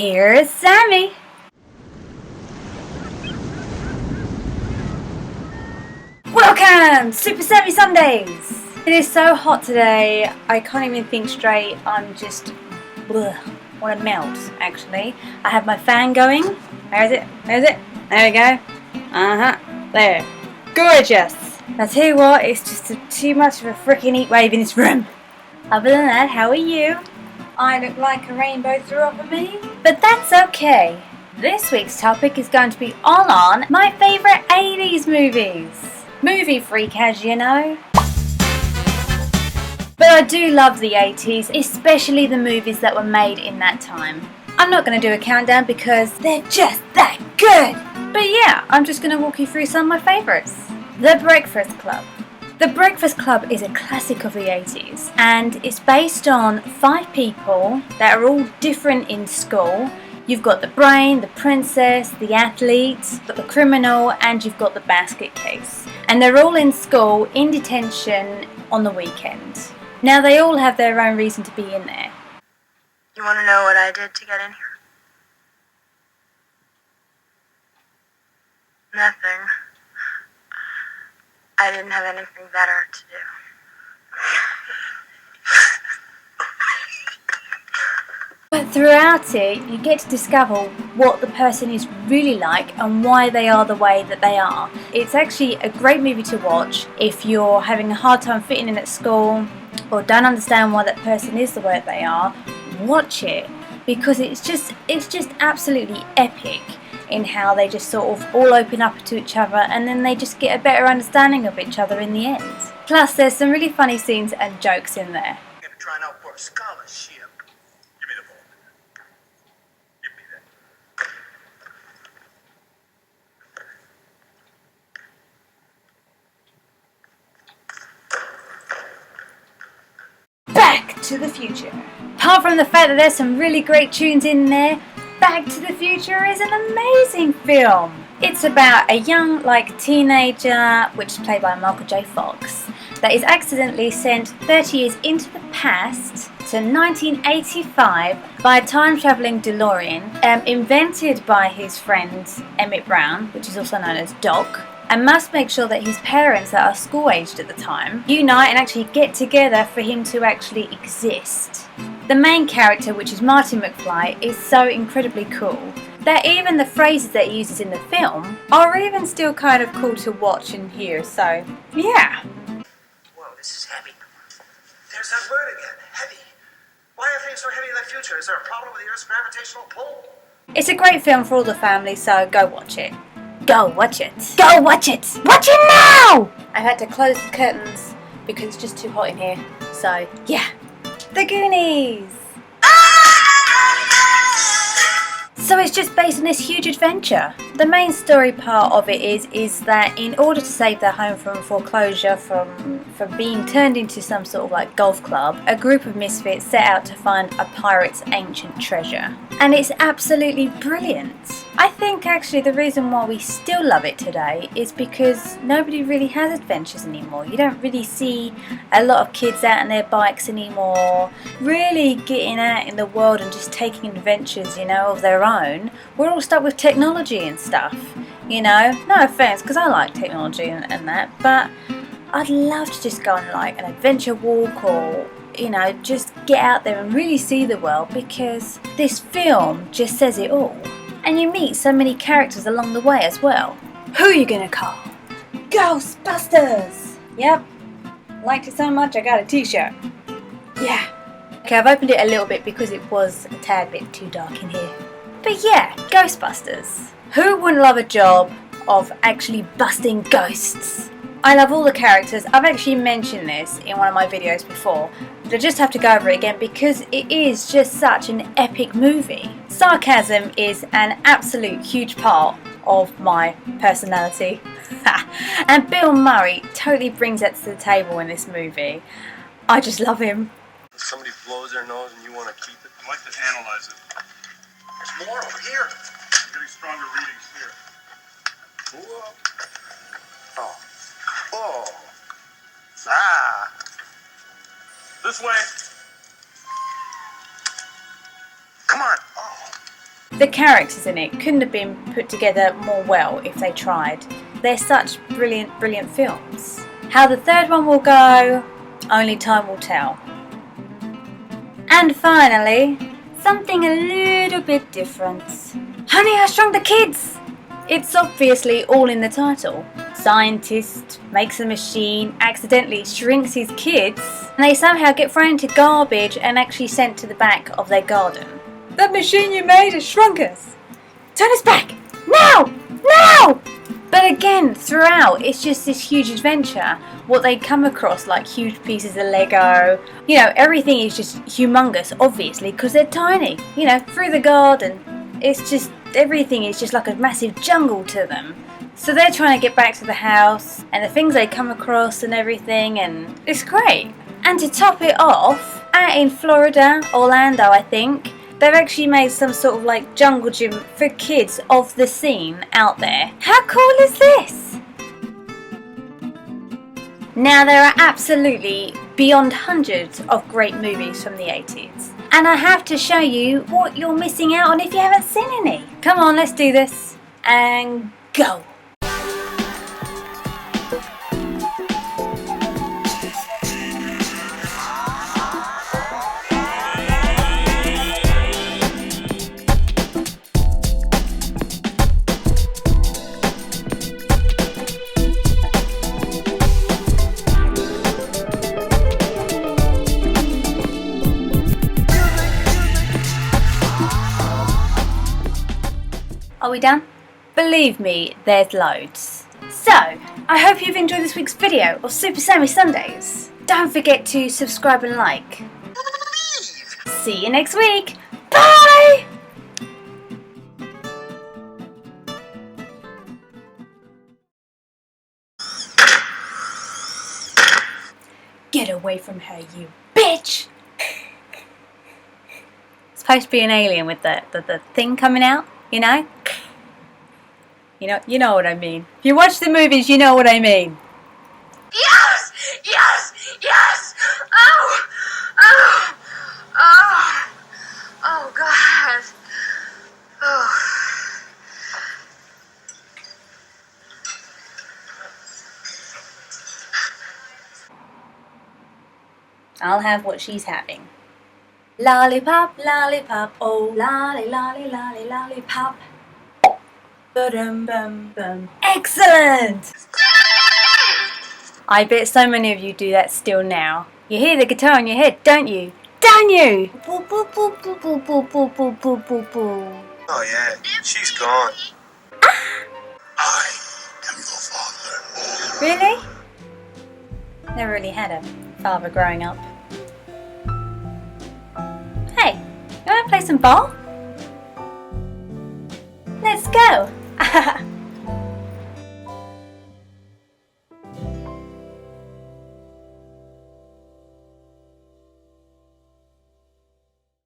Here's Sammy. Welcome, Super Sammy Sundays. It is so hot today, I can't even think straight. I'm just, want to melt actually. I have my fan going. Where is it? Where is it? There we go. There. Gorgeous. I'll tell you what, it's just too much of a freaking heat wave in this room. Other than that, how are you? I look like a rainbow threw up at me, but that's okay. This week's topic is going to be all on my favourite 80s movies. Movie freak, as you know. But I do love the 80s, especially the movies that were made in that time. I'm not going to do a countdown because they're just that good. But yeah, I'm just going to walk you through some of my favourites. The Breakfast Club. The Breakfast Club is a classic of the 80s, and it's based on 5 people that are all different in school. You've got the brain, the princess, the athlete, you've got the criminal, and you've got the basket case. And they're all in school, in detention, on the weekend. Now they all have their own reason to be in there. You want to know what I did to get in here? Nothing. I didn't have anything better to do. But throughout it, you get to discover what the person is really like and why they are the way that they are. It's actually a great movie to watch if you're having a hard time fitting in at school or don't understand why that person is the way that they are. Watch it, because it's just absolutely epic in how they just sort of all open up to each other and then they just get a better understanding of each other in the end. Plus there's some really funny scenes and jokes in there. I'm going to try out for a scholarship. Give me the ball. Give me that. Back to the Future. Apart from the fact that there's some really great tunes in there, Back to the Future is an amazing film. It's about a young, teenager, which is played by Michael J. Fox, that is accidentally sent 30 years into the past to 1985 by a time-travelling DeLorean, invented by his friend Emmett Brown, which is also known as Doc, and must make sure that his parents, that are school-aged at the time, unite and actually get together for him to actually exist. The main character, which is Martin McFly, is so incredibly cool that even the phrases that he uses in the film are even still kind of cool to watch and hear, so yeah. Whoa, this is heavy. There's that word again, heavy. Why are things so heavy in the future? Is there a problem with the Earth's gravitational pull? It's a great film for all the family, so go watch it. Go watch it. Go watch it. Watch it now! I've had to close the curtains because it's just too hot in here, so yeah. The Goonies! So it's just based on this huge adventure. The main story part of it is that in order to save their home from foreclosure, from being turned into some sort of golf club, a group of misfits set out to find a pirate's ancient treasure. And it's absolutely brilliant. I think actually the reason why we still love it today is because nobody really has adventures anymore. You don't really see a lot of kids out on their bikes anymore, really getting out in the world and just taking adventures, of their own. We're all stuck with technology and stuff, no offense, because I like technology and that, but I'd love to just go on an adventure walk or just get out there and really see the world, because this film just says it all. And you meet so many characters along the way as well. Who are you gonna call? Ghostbusters! Yep. Liked it so much I got a t-shirt. Yeah. Okay, I've opened it a little bit because it was a tad bit too dark in here. But yeah, Ghostbusters. Who wouldn't love a job of actually busting ghosts? I love all the characters. I've actually mentioned this in one of my videos before, but I just have to go over it again because it is just such an epic movie. Sarcasm is an absolute huge part of my personality. And Bill Murray totally brings that to the table in this movie. I just love him. If somebody blows their nose and you want to keep it, I'd like to analyze it. there's more over here. I'm getting stronger readings here. Whoa. Oh. Ah. This way. Come on. Oh. The characters in it couldn't have been put together more well if they tried. They're such brilliant, brilliant films. How the third one will go, only time will tell. And finally, something a little bit different. Honey, I Shrunk the Kids! It's obviously all in the title. Scientist makes a machine, accidentally shrinks his kids, and they somehow get thrown into garbage and actually sent to the back of their garden. That machine you made has shrunk us! Turn us back! Now! Now! But again, throughout, it's just this huge adventure. What they come across, like huge pieces of Lego. You know, everything is just humongous, obviously, because they're tiny. You know, through the garden. It's just, everything is just like a massive jungle to them. So they're trying to get back to the house, and the things they come across and everything, and it's great. And to top it off, out in Florida, Orlando I think, they've actually made some sort of like jungle gym for kids of the scene out there. How cool is this? Now there are absolutely beyond hundreds of great movies from the 80s. And I have to show you what you're missing out on if you haven't seen any. Come on, let's do this. And go! Are we done? Believe me, there's loads. So, I hope you've enjoyed this week's video of Super Sammy Sundays. Don't forget to subscribe and like. See you next week. Bye! Get away from her, you bitch! It's supposed to be an alien with the thing coming out. You know? You know what I mean. If you watch the movies, you know what I mean. Yes! Yes! Yes! Oh! Oh! Oh! Oh, God. Oh. I'll have what she's having. Lollipop, lollipop, oh lolly, lolly, lolly, lollipop. Ba-dum, bum, bum. Excellent! I bet so many of you do that still now. You hear the guitar in your head, don't you? Don't you? Boo, boo, boo, boo, boo, boo, boo, boo, boo, boo, boo. Oh, yeah, she's gone. I am your father. Really? Never really had a father growing up. Hey, you wanna play some ball? Let's go!